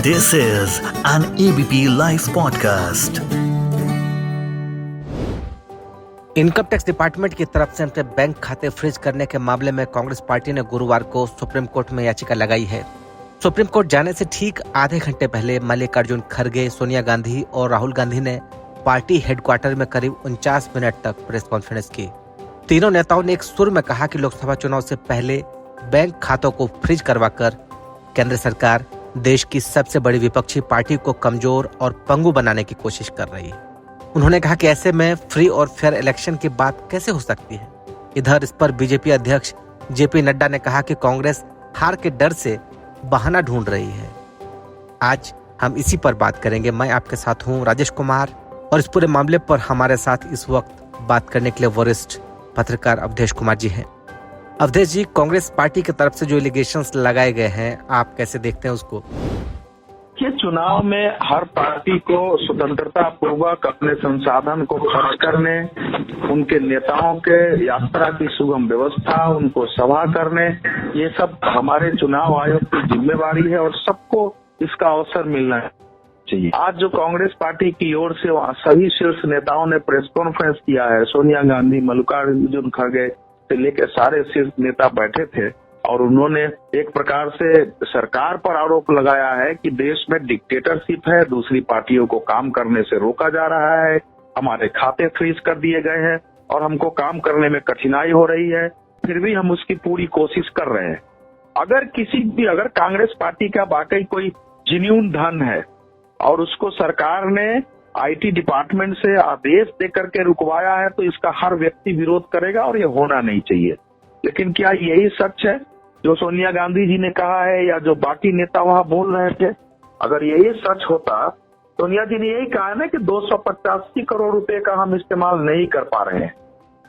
This is an ABP Life podcast. Income tax department की तरफ से अपने बैंक खाते फ्रीज करने के मामले में कांग्रेस पार्टी ने गुरुवार को सुप्रीम कोर्ट में याचिका लगाई है। सुप्रीम कोर्ट जाने से ठीक आधे घंटे पहले मल्लिकार्जुन खड़गे, सोनिया गांधी और राहुल गांधी ने पार्टी हेडक्वार्टर में करीब 49 मिनट तक प्रेस कॉन्फ्रेंस की। तीनों नेताओं ने एक सुर में कहा कि लोकसभा चुनाव से पहले बैंक खातों को फ्रीज करवाकर केंद्र सरकार देश की सबसे बड़ी विपक्षी पार्टी को कमजोर और पंगु बनाने की कोशिश कर रही है। उन्होंने कहा कि ऐसे में फ्री और फेयर इलेक्शन की बात कैसे हो सकती है। इधर इस पर बीजेपी अध्यक्ष जेपी नड्डा ने कहा कि कांग्रेस हार के डर से बहाना ढूंढ रही है। आज हम इसी पर बात करेंगे। मैं आपके साथ हूं राजेश कुमार और इस पूरे मामले पर हमारे साथ इस वक्त बात करने के लिए वरिष्ठ पत्रकार अवधेश कुमार जी हैं। अवधेश जी, कांग्रेस पार्टी की तरफ से जो एलिगेशंस लगाए गए हैं, आप कैसे देखते हैं उसको? कि चुनाव में हर पार्टी को स्वतंत्रता पूर्वक अपने संसाधन को खर्च करने, उनके नेताओं के यात्रा की सुगम व्यवस्था, उनको सभा करने, ये सब हमारे चुनाव आयोग की जिम्मेवारी है और सबको इसका अवसर मिलना चाहिए। आज जो कांग्रेस पार्टी की ओर से वहाँ सभी शीर्ष नेताओं ने प्रेस कॉन्फ्रेंस किया है, सोनिया गांधी, मल्लिकार्जुन खड़गे से लेकर सारे शीर्ष नेता बैठे थे और उन्होंने एक प्रकार से सरकार पर आरोप लगाया है कि देश में डिक्टेटरशिप है, दूसरी पार्टियों को काम करने से रोका जा रहा है, हमारे खाते फ्रीज कर दिए गए हैं और हमको काम करने में कठिनाई हो रही है, फिर भी हम उसकी पूरी कोशिश कर रहे हैं। अगर कांग्रेस पार्टी का वाकई कोई जेन्युइन धन है और उसको सरकार ने आईटी डिपार्टमेंट से आदेश दे करके रुकवाया है तो इसका हर व्यक्ति विरोध करेगा और ये होना नहीं चाहिए। लेकिन क्या यही सच है जो सोनिया गांधी जी ने कहा है या जो बाकी नेता वहां बोल रहे थे? अगर यही सच होता, सोनिया जी ने यही कहा है ना कि 285 करोड़ रुपए का हम इस्तेमाल नहीं कर पा रहे हैं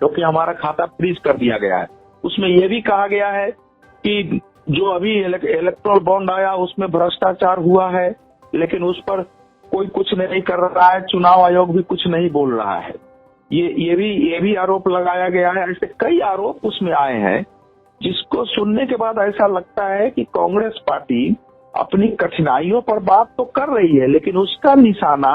क्योंकि हमारा खाता फ्रीज कर दिया गया है। उसमें यह भी कहा गया है कि जो अभी इलेक्ट्रल बॉन्ड आया उसमें भ्रष्टाचार हुआ है, लेकिन उस पर कोई कुछ नहीं कर रहा है, चुनाव आयोग भी कुछ नहीं बोल रहा है। ये भी आरोप लगाया गया है। ऐसे कई आरोप उसमें आए हैं जिसको सुनने के बाद ऐसा लगता है कि कांग्रेस पार्टी अपनी कठिनाइयों पर बात तो कर रही है, लेकिन उसका निशाना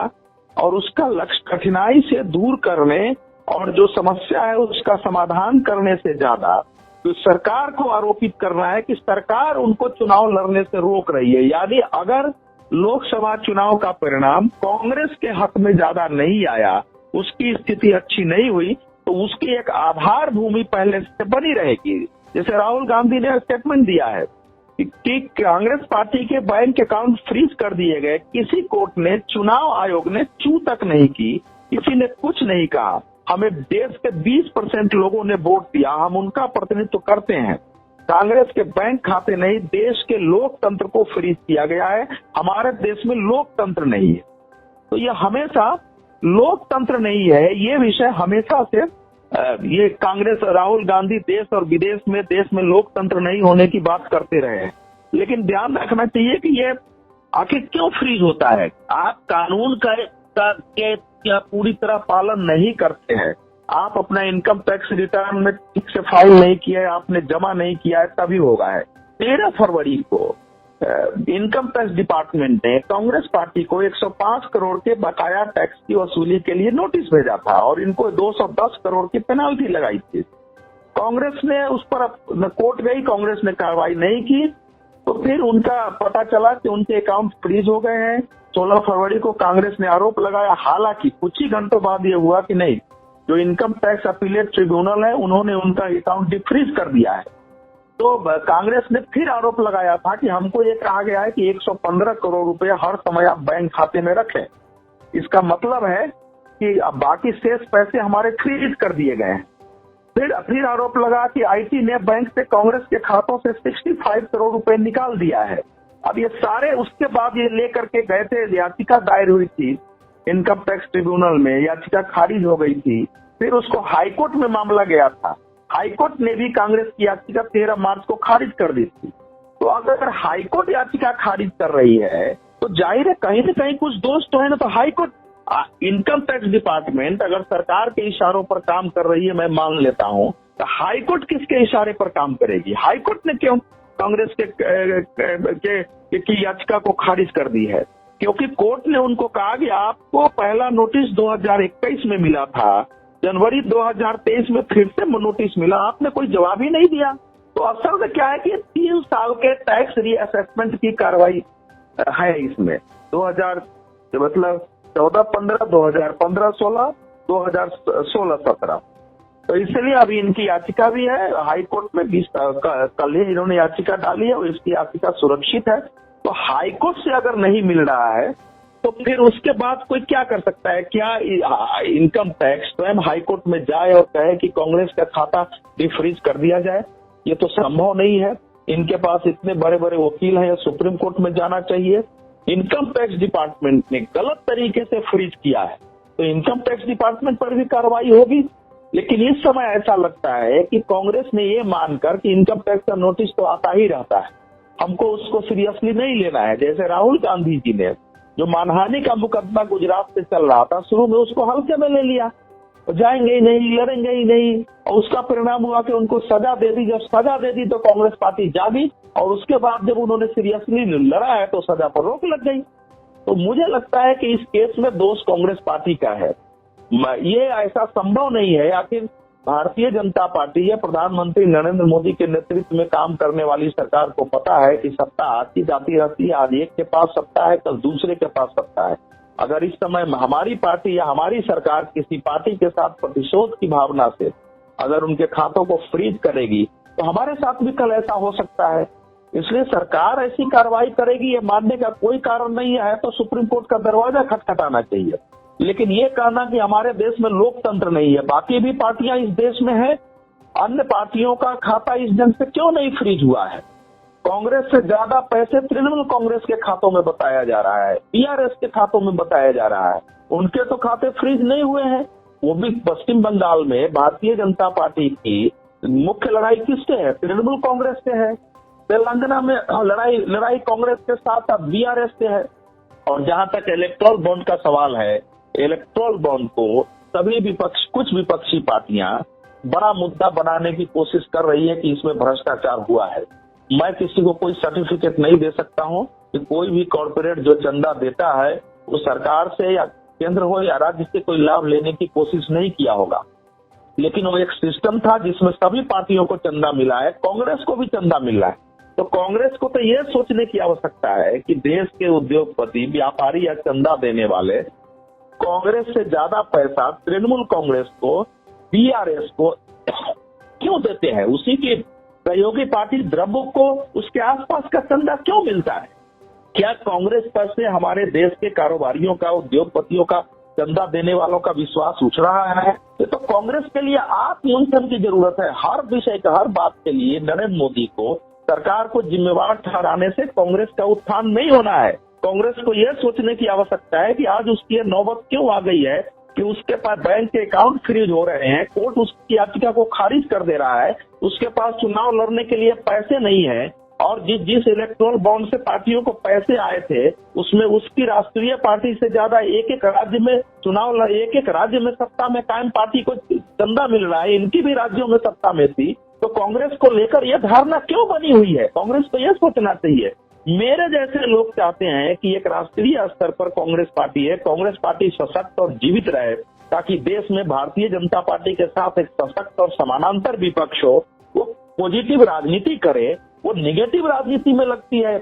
और उसका लक्ष्य कठिनाई से दूर करने और जो समस्या है उसका समाधान करने से ज्यादा तो सरकार को आरोपित करना है कि सरकार उनको चुनाव लड़ने से रोक रही है। यानी अगर लोकसभा चुनाव का परिणाम कांग्रेस के हक में ज्यादा नहीं आया, उसकी स्थिति अच्छी नहीं हुई, तो उसकी एक आधार भूमि पहले से बनी रहेगी। जैसे राहुल गांधी ने स्टेटमेंट दिया है कि कांग्रेस पार्टी के बैंक अकाउंट फ्रीज कर दिए गए, किसी कोर्ट ने, चुनाव आयोग ने चू तक नहीं की, किसी ने कुछ नहीं कहा। हमें देश के 20% लोगों ने वोट दिया, हम उनका प्रतिनिधित्व करते हैं। कांग्रेस के बैंक खाते नहीं, देश के लोकतंत्र को फ्रीज किया गया है। हमारे देश में लोकतंत्र नहीं है, तो ये हमेशा लोकतंत्र नहीं है, ये विषय हमेशा से ये कांग्रेस, राहुल गांधी देश और विदेश में देश में लोकतंत्र नहीं होने की बात करते रहे हैं। लेकिन ध्यान रखना चाहिए कि ये आखिर क्यों फ्रीज होता है। आप कानून का पूरी तरह पालन नहीं करते हैं, आप अपना इनकम टैक्स रिटर्न में ठीक से फाइल नहीं किया है, आपने जमा नहीं किया है, तभी होगा है। 13 फरवरी को इनकम टैक्स डिपार्टमेंट ने कांग्रेस पार्टी को 105 करोड़ के बकाया टैक्स की वसूली के लिए नोटिस भेजा था और इनको 210 करोड़ की पेनाल्टी लगाई थी। कांग्रेस ने उस पर कोर्ट गई, कांग्रेस ने कार्रवाई नहीं की, तो फिर उनका पता चला कि उनके अकाउंट फ्रीज हो गए हैं। 16 फरवरी को कांग्रेस ने आरोप लगाया। हालांकि कुछ ही घंटों बाद ये हुआ कि नहीं, जो इनकम टैक्स अपीलेट ट्रिब्यूनल है उन्होंने उनका अकाउंट डिफ्रीज कर दिया है। तो कांग्रेस ने फिर आरोप लगाया था कि हमको ये कहा गया है कि 115 करोड़ रुपए हर समय आप बैंक खाते में रखें। इसका मतलब है कि अब बाकी शेष पैसे हमारे फ्रीज कर दिए गए हैं। फिर आरोप लगा कि आईटी ने बैंक से कांग्रेस के खातों से 65 करोड़ रुपए निकाल दिया है। अब ये सारे उसके बाद ये लेकर के गए थे, याचिका दायर हुई थी इनकम टैक्स ट्रिब्यूनल में, याचिका खारिज हो गई थी। फिर उसको हाईकोर्ट में मामला गया था, हाईकोर्ट ने भी कांग्रेस की याचिका 13 मार्च को खारिज कर दी थी। तो अगर हाईकोर्ट याचिका खारिज कर रही है तो जाहिर है कहीं न कहीं कुछ दोष तो है ना। तो हाईकोर्ट, इनकम टैक्स डिपार्टमेंट अगर सरकार के इशारों पर काम कर रही है, मैं मान लेता हूं, तो हाईकोर्ट किसके इशारे पर काम करेगी? हाईकोर्ट ने क्यों कांग्रेस की याचिका को खारिज कर दी है, क्योंकि कोर्ट ने उनको कहा कि आपको पहला नोटिस 2021 में मिला था, जनवरी 2023 में फिर से नोटिस मिला, आपने कोई जवाब ही नहीं दिया। तो असल में क्या है कि 3 साल के टैक्स रीअसेसमेंट की कार्रवाई है इसमें, 2014-15, 2015-16, 2016-17। तो इसलिए अभी इनकी याचिका भी है हाई कोर्ट में, 20 कल ही इन्होंने याचिका डाली है और इसकी याचिका सुरक्षित है। तो हाई कोर्ट से अगर नहीं मिल रहा है तो फिर उसके बाद कोई क्या कर सकता है? क्या इनकम टैक्स स्वयं हाई कोर्ट में जाए और कहे कि कांग्रेस का खाता डिफ्रीज कर दिया जाए? ये तो संभव नहीं है। इनके पास इतने बड़े बड़े वकील हैं, सुप्रीम कोर्ट में जाना चाहिए। इनकम टैक्स डिपार्टमेंट ने गलत तरीके से फ्रीज किया है तो इनकम टैक्स डिपार्टमेंट पर भी कार्रवाई होगी। लेकिन इस समय ऐसा लगता है कि कांग्रेस ने ये मानकर कि इनकम टैक्स का नोटिस तो आता ही रहता है, हमको उसको सीरियसली नहीं लेना है। जैसे राहुल गांधी जी ने जो मानहानि का मुकदमा गुजरात से चल रहा था, शुरू में उसको हल्के में ले लिया, तो जाएंगे ही नहीं, लड़ेंगे ही नहीं, और उसका परिणाम हुआ कि उनको सजा दे दी। जब सजा दे दी तो कांग्रेस पार्टी जागी, और उसके बाद जब उन्होंने सीरियसली लड़ा है तो सजा पर रोक लग गई। तो मुझे लगता है कि इस केस में दोष कांग्रेस पार्टी का है। ये ऐसा संभव नहीं है। आखिर भारतीय जनता पार्टी या प्रधानमंत्री नरेंद्र मोदी के नेतृत्व में काम करने वाली सरकार को पता है कि सत्ता आती जाती रहती है, आज एक के पास सत्ता है, कल दूसरे के पास सत्ता है। अगर इस समय हमारी पार्टी या हमारी सरकार किसी पार्टी के साथ प्रतिशोध की भावना से अगर उनके खातों को फ्रीज करेगी तो हमारे साथ भी कल ऐसा हो सकता है। इसलिए सरकार ऐसी कार्रवाई करेगी ये मानने का कोई कारण नहीं है, तो सुप्रीम कोर्ट का दरवाजा खटखटाना चाहिए। लेकिन ये कहना कि हमारे देश में लोकतंत्र नहीं है, बाकी भी पार्टियां इस देश में है, अन्य पार्टियों का खाता इस ढंग से क्यों नहीं फ्रीज हुआ है? कांग्रेस से ज्यादा पैसे तृणमूल कांग्रेस के खातों में बताया जा रहा है, टीआरएस के खातों में बताया जा रहा है। उनके तो खाते फ्रीज नहीं हुए हैं। वो भी पश्चिम बंगाल में भारतीय जनता पार्टी की मुख्य लड़ाई किससे है? तृणमूल कांग्रेस से है। तेलंगाना में लड़ाई कांग्रेस के साथ बीआरएस से है। और जहां तक इलेक्टोरल बॉन्ड का सवाल है, इलेक्टोरल बॉन्ड को सभी कुछ विपक्षी पार्टियां बड़ा मुद्दा बनाने की कोशिश कर रही है कि इसमें भ्रष्टाचार हुआ है। मैं किसी को कोई सर्टिफिकेट नहीं दे सकता हूं कि कोई भी कॉर्पोरेट जो चंदा देता है वो सरकार से या केंद्र हो या राज्य से कोई लाभ लेने की कोशिश नहीं किया होगा, लेकिन वो एक सिस्टम था जिसमें सभी पार्टियों को चंदा मिला है, कांग्रेस को भी चंदा मिल रहा है। तो कांग्रेस को तो ये सोचने की आवश्यकता है कि देश के उद्योगपति, व्यापारी या चंदा देने वाले कांग्रेस से ज्यादा पैसा तृणमूल कांग्रेस को, बीआरएस को क्यों देते हैं? उसी की सहयोगी पार्टी द्रव्य को उसके आसपास का चंदा क्यों मिलता है? क्या कांग्रेस पर से हमारे देश के कारोबारियों का, उद्योगपतियों का, चंदा देने वालों का विश्वास उठ रहा है? तो कांग्रेस के लिए आत्ममंथन की जरूरत है। हर विषय का, हर बात के लिए नरेंद्र मोदी को, सरकार को जिम्मेवार ठहराने से कांग्रेस का उत्थान नहीं होना है। कांग्रेस को यह सोचने की आवश्यकता है कि आज उसकी नौबत क्यों आ गई है कि उसके पास बैंक के अकाउंट फ्रीज हो रहे हैं, कोर्ट उसकी याचिका को खारिज कर दे रहा है, उसके पास चुनाव लड़ने के लिए पैसे नहीं है, और जिस इलेक्टोरल बॉन्ड से पार्टियों को पैसे आए थे उसमें उसकी राष्ट्रीय पार्टी से ज्यादा एक राज्य में चुनाव, एक राज्य में सत्ता में कायम पार्टी को चंदा मिल रहा है, इनकी भी राज्यों में सत्ता में थी। तो कांग्रेस को लेकर यह धारणा क्यों बनी हुई है? कांग्रेस को यह सोचना चाहिए। मेरे जैसे लोग चाहते हैं कि एक राष्ट्रीय स्तर पर कांग्रेस पार्टी है, कांग्रेस पार्टी सशक्त और जीवित रहे, ताकि देश में भारतीय जनता पार्टी के साथ एक सशक्त और समानांतर विपक्ष हो, वो पॉजिटिव राजनीति करे। वो निगेटिव राजनीति में लगती है,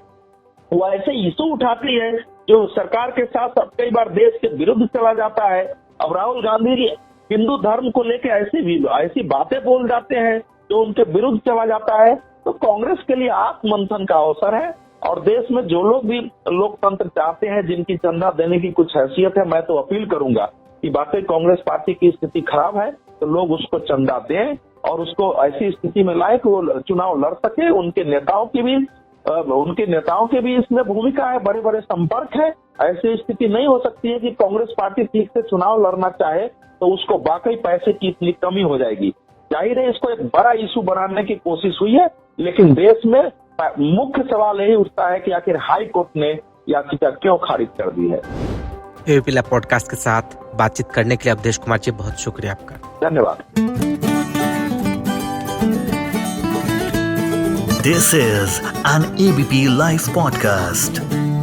वो ऐसे इशू उठाती है जो सरकार के साथ कई बार देश के विरुद्ध चला जाता है। अब राहुल गांधी हिंदू धर्म को लेकर ऐसी बातें बोल जाते हैं जो उनके विरुद्ध चला जाता है। तो कांग्रेस के लिए आत्ममंथन का अवसर है, और देश में जो लोग भी लोकतंत्र चाहते हैं, जिनकी चंदा देने की कुछ हैसियत है, मैं तो अपील करूंगा कि वाकई कांग्रेस पार्टी की स्थिति खराब है तो लोग उसको चंदा दें और उसको ऐसी स्थिति में लाए कि वो चुनाव लड़ सके। उनके नेताओं की भी इसमें भूमिका है, बड़े बड़े संपर्क है। ऐसी स्थिति नहीं हो सकती है कि कांग्रेस पार्टी ठीक से चुनाव लड़ना चाहे तो उसको वाकई पैसे की इतनी कमी हो जाएगी। जाहिर है इसको एक बड़ा इशू बनाने की कोशिश हुई है, लेकिन देश में मुख्य सवाल यही उठता है कि आखिर हाई कोर्ट ने याचिका क्यों खारिज कर दी है। एबीपी लाइव पॉडकास्ट के साथ बातचीत करने के लिए अवधेश कुमार जी बहुत शुक्रिया आपका। धन्यवाद। This is an ABP Life podcast.